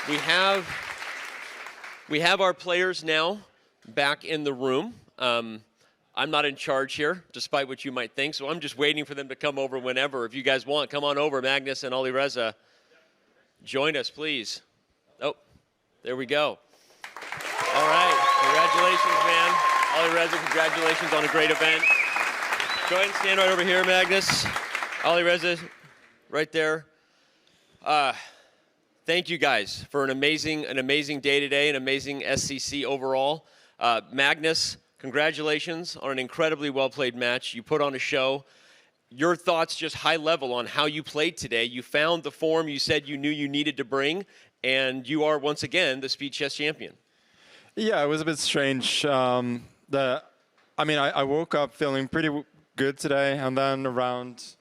We have our players now back in the room. I'm not in charge here, despite what you might think, so I'm just waiting for them to come over whenever. If you guys want, come on over, Magnus and Alireza. Join us, please. Oh, there we go. All right, congratulations, man. Alireza, congratulations on a great event. Go ahead and stand right over here, Magnus. Alireza, right there. Thank you guys for an amazing day today, an amazing SCC overall. Magnus, congratulations on an incredibly well-played match. You put on a show. Your thoughts, just high level, on how you played today. You found the form you said you knew you needed to bring, and you are once again the speed chess champion. Yeah, it was a bit strange. I woke up feeling pretty good today, and then around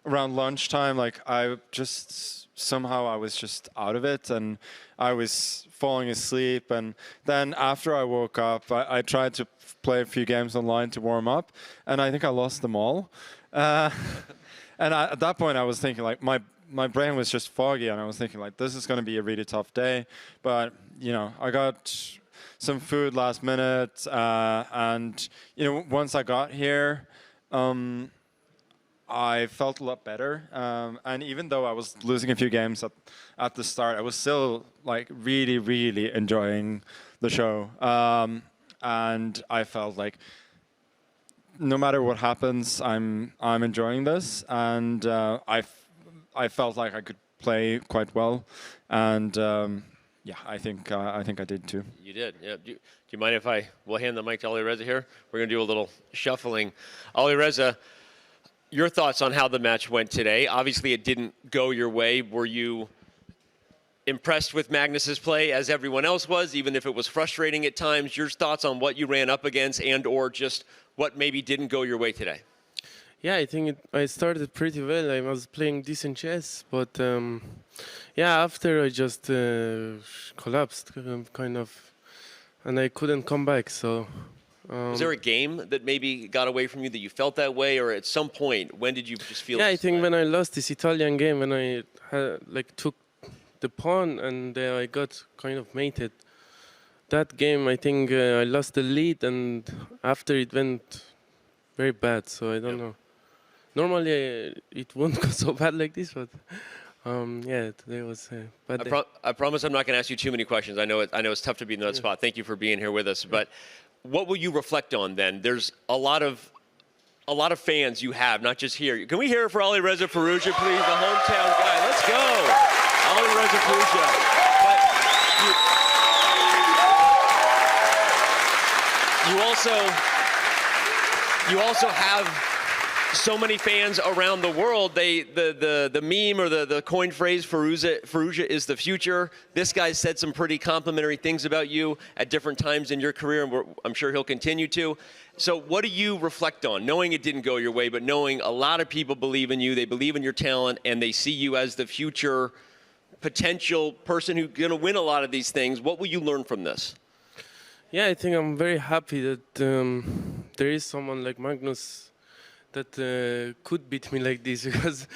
lunchtime, like somehow I was just out of it, and I was falling asleep. And then after I woke up, I tried to play a few games online to warm up, and I think I lost them all. And at that point, I was thinking, like, my brain was just foggy, and I was thinking, like, this is going to be a really tough day. But, you know, I got some food last minute, and, you know, once I got here, I felt a lot better, and even though I was losing a few games at the start, I was still like really enjoying the show, and I felt like no matter what happens, I'm enjoying this, and I felt like I could play quite well, and yeah, I think I did too. You did, yeah. Do you mind if we'll hand the mic to Alireza here? We're gonna do a little shuffling. Alireza, your thoughts on how the match went today. Obviously, it didn't go your way. Were you impressed with Magnus's play as everyone else was, even if it was frustrating at times? Your thoughts on what you ran up against and or just what maybe didn't go your way today? Yeah, I think I started pretty well. I was playing decent chess, but yeah, after I just collapsed, kind of, and I couldn't come back, so... Was there a game that maybe got away from you that you felt that way, or at some point, when did you just feel? Yeah, I think when I lost this Italian game, when I took the pawn and I got kind of mated. That game, I think I lost the lead, and after it went very bad. So I don't know. Normally it won't go so bad like this, but yeah, today was bad. I promise I'm not going to ask you too many questions. I know it's tough to be in that spot. Thank you for being here with us, but. What will you reflect on then? There's a lot of fans you have, not just here. Can we hear it for Alireza Firouzja, please, the hometown guy? Let's go, Alireza Firouzja. But you also have so many fans around the world. The meme or the coined phrase, Firouzja is the future. This guy said some pretty complimentary things about you at different times in your career, and I'm sure he'll continue to. So what do you reflect on, knowing it didn't go your way, but knowing a lot of people believe in you, they believe in your talent, and they see you as the future potential person who's going to win a lot of these things? What will you learn from this? Yeah, I think I'm very happy that there is someone like Magnus that could beat me like this, because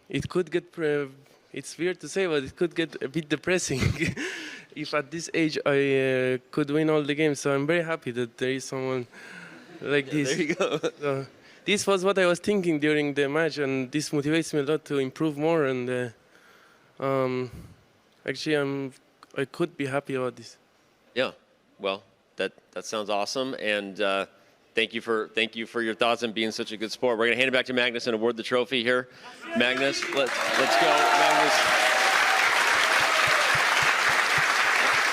it could get, it's weird to say, but it could get a bit depressing if at this age I could win all the games. So I'm very happy that there is someone like this. There you go. So this was what I was thinking during the match, and this motivates me a lot to improve more. And actually, I could be happy about this. Yeah, well, that sounds awesome, and thank you for your thoughts and being such a good sport. We're gonna hand it back to Magnus and award the trophy here. Magnus, let's go, Magnus.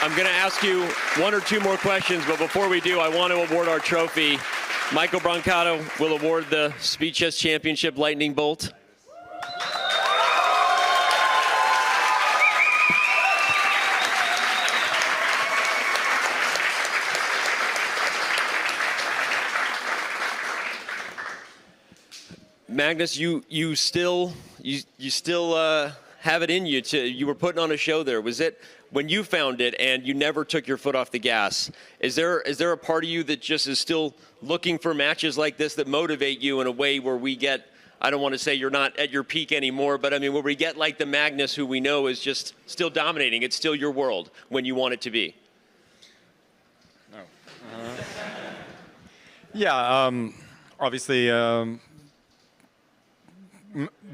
I'm gonna ask you one or two more questions, but before we do, I want to award our trophy. Michael Brancato will award the Speed Chess Championship Lightning Bolt. Magnus, you still have it in you. You were putting on a show there. Was it when you found it and you never took your foot off the gas? Is there a part of you that just is still looking for matches like this that motivate you in a way where we get I don't want to say you're not at your peak anymore, but I mean, where we get like the Magnus who we know is just still dominating. It's still your world when you want it to be. No. Yeah, obviously,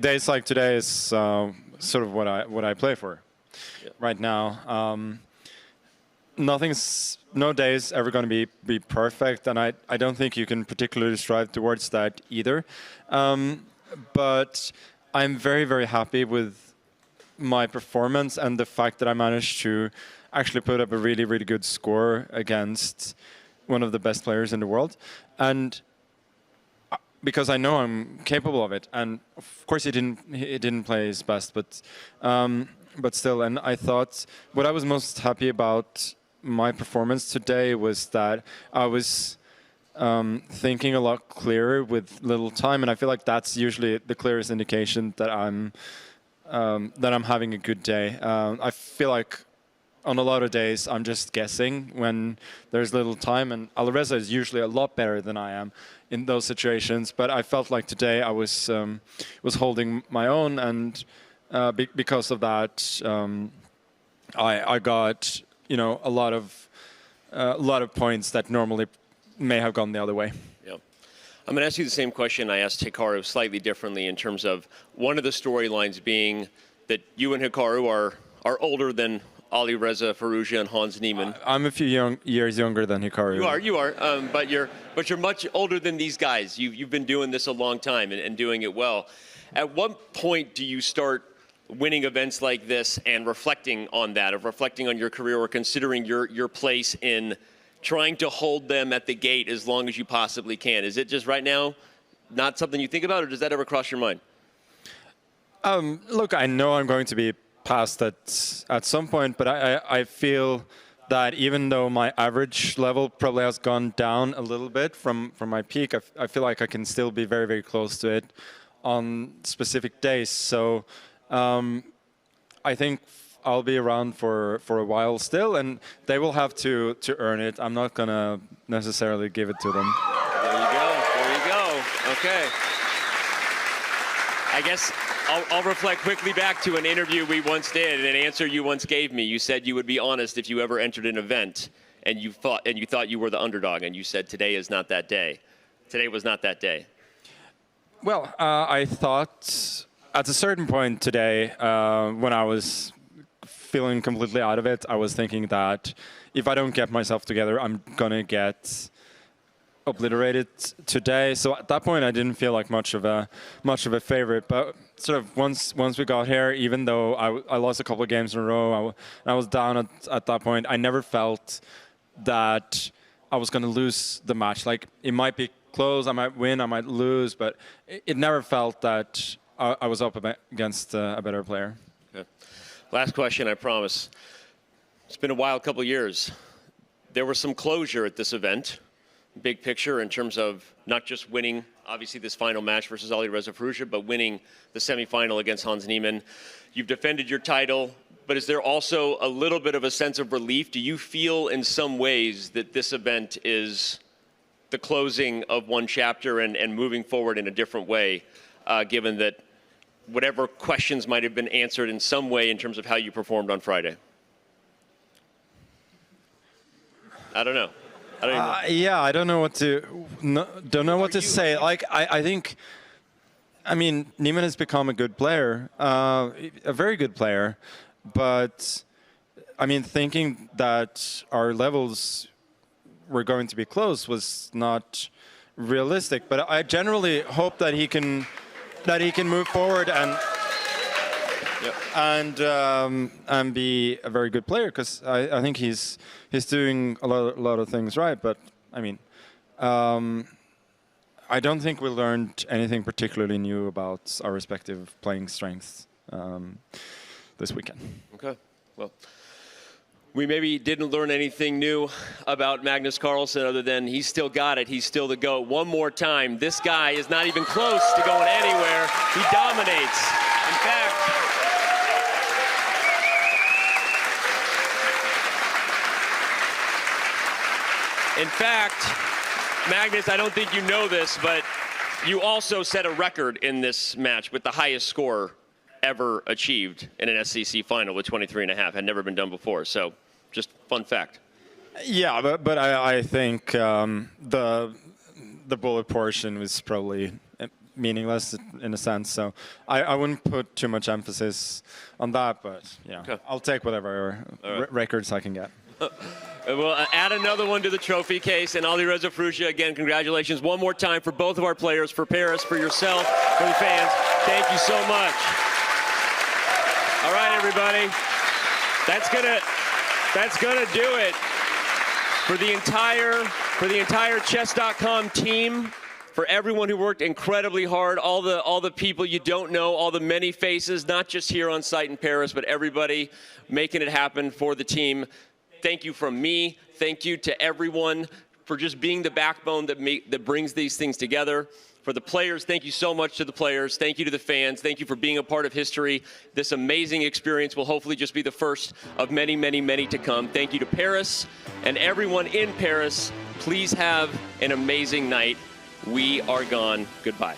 days like today is sort of what I play for right now. No day is ever going to be perfect, and I don't think you can particularly strive towards that either. But I'm very, very happy with my performance and the fact that I managed to actually put up a really, really good score against one of the best players in the world. And because I know I'm capable of it, and of course he didn't play his best, but still. And I thought what I was most happy about my performance today was that I was thinking a lot clearer with little time, and I feel like that's usually the clearest indication that I'm having a good day. I feel like on a lot of days I'm just guessing when there's little time, and Alireza is usually a lot better than I am in those situations. But I felt like today I was holding my own, and because of that, I got a lot of points that normally may have gone the other way. Yeah. I'm going to ask you the same question I asked Hikaru slightly differently, in terms of one of the storylines being that you and Hikaru are older than Alireza Firouzja and Hans Niemann. I'm a few years younger than Hikaru. You are, but you're much older than these guys. You've been doing this a long time and doing it well. At what point do you start winning events like this and reflecting on that, of reflecting on your career, or considering your place in trying to hold them at the gate as long as you possibly can? Is it just right now not something you think about, or does that ever cross your mind? Look, I know I'm going to be past that at some point, but I feel that even though my average level probably has gone down a little bit from my peak, I feel like I can still be very, very close to it on specific days. So I think I'll be around for a while still, and they will have to earn it. I'm not going to necessarily give it to them. There you go. Okay. I guess I'll reflect quickly back to an interview we once did, and an answer you once gave me. You said you would be honest if you ever entered an event and you thought you were the underdog, and you said today is not that day. Today was not that day. Well, I thought at a certain point today, when I was feeling completely out of it, I was thinking that if I don't get myself together, I'm gonna get obliterated today. So at that point, I didn't feel like much of a favorite. But sort of once we got here, even though I lost a couple of games in a row, I was down at that point. I never felt that I was gonna lose the match. Like, it might be close, I might win, I might lose, but it never felt that I was up against a better player. Okay. Last question, I promise. It's been a wild couple of years. There was some closure at this event, big picture, in terms of not just winning, obviously, this final match versus Alireza Firouzja, but winning the semifinal against Hans Niemann. You've defended your title, but is there also a little bit of a sense of relief? Do you feel in some ways that this event is the closing of one chapter and moving forward in a different way, given that whatever questions might have been answered in some way in terms of how you performed on Friday? I don't know. Yeah, I don't know what to say. Like, I think, I mean, Niemann has become a good player, a very good player, but I mean, thinking that our levels were going to be close was not realistic. But I generally hope that he can move forward and be a very good player, because I think he's doing a lot of things right. But I mean, I don't think we learned anything particularly new about our respective playing strengths this weekend. Okay, well, we maybe didn't learn anything new about Magnus Carlsen other than he's still got it. He's still the GOAT. One more time, this guy is not even close to going anywhere. He dominates. In fact, Magnus, I don't think you know this, but You also set a record in this match with the highest score ever achieved in an SEC final with 23.5. Had never been done before. So, just fun fact. Yeah, but I think the bullet portion was probably meaningless in a sense. So I wouldn't put too much emphasis on that. But yeah, Okay. I'll take whatever records I can get. We'll add another one to the trophy case. And Alireza Firouzja, again, congratulations one more time for both of our players, for Paris, for yourself, for the fans. Thank you so much. All right, everybody. That's gonna do it for the entire chess.com team. For everyone who worked incredibly hard, all the people you don't know, all the many faces, not just here on site in Paris, but everybody making it happen for the team. Thank you from me. Thank you to everyone for just being the backbone that brings these things together. For the players, thank you so much to the players. Thank you to the fans. Thank you for being a part of history. This amazing experience will hopefully just be the first of many, many, many to come. Thank you to Paris and everyone in Paris. Please have an amazing night. We are gone. Goodbye.